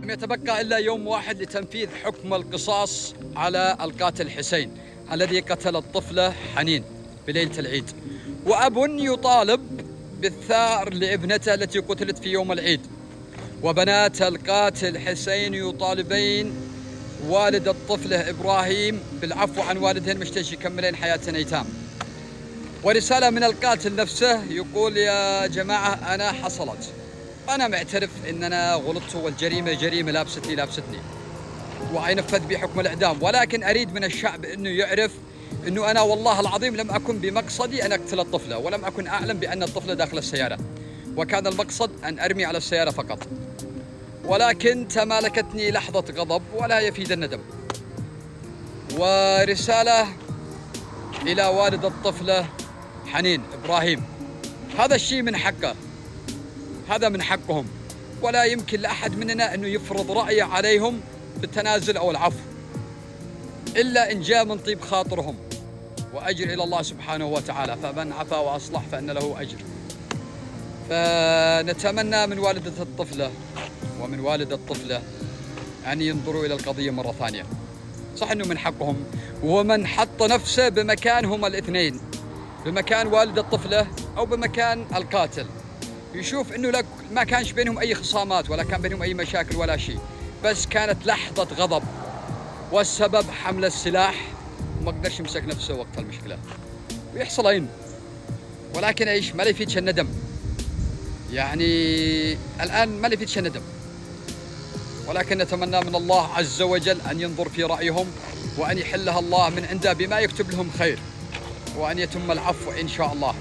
لم يتبقى إلا يوم واحد لتنفيذ حكم القصاص على القاتل حسين الذي قتل الطفلة حنين بليلة العيد، وأب يطالب بالثأر لابنته التي قتلت في يوم العيد، وبنات القاتل حسين يطالبين والد الطفلة إبراهيم بالعفو عن والدهن مشتاش يكملين حياتهن أيتام. ورسالة من القاتل نفسه يقول: يا جماعة أنا حصلت، أنا معترف إن أنا غلطت والجريمة جريمة لابستني وينفذ بي حكم الإعدام، ولكن أريد من الشعب أنه يعرف أنه أنا والله العظيم لم أكن بمقصدي أن أقتل الطفلة، ولم أكن أعلم بأن الطفلة داخل السيارة، وكان المقصد أن أرمي على السيارة فقط، ولكن تمالكتني لحظة غضب ولا يفيد الندم. ورسالة إلى والد الطفلة حنين إبراهيم: هذا الشيء من حقه، هذا من حقهم، ولا يمكن لأحد مننا أنه يفرض رأيه عليهم بالتنازل أو العفو إلا إن جاء من طيب خاطرهم، وأجر إلى الله سبحانه وتعالى، فمن عفا وأصلح فإن له أجر. فنتمنى من والدة الطفلة ومن والد الطفلة أن ينظروا إلى القضية مرة ثانية. صح أنه من حقهم، ومن حط نفسه بمكانهم الاثنين، بمكان والد الطفلة أو بمكان القاتل، يشوف أنه ما كانش بينهم أي خصامات ولا كان بينهم أي مشاكل ولا شيء، بس كانت لحظة غضب والسبب حمل السلاح، وما قدرش يمسك نفسه وقت المشكلة ويحصل عين. ولكن إيش، ما يفيدش الندم، يعني الآن ما يفيدش الندم، ولكن نتمنى من الله عز وجل أن ينظر في رأيهم وأن يحلها الله من عنده بما يكتب لهم خير، وأن يتم العفو إن شاء الله.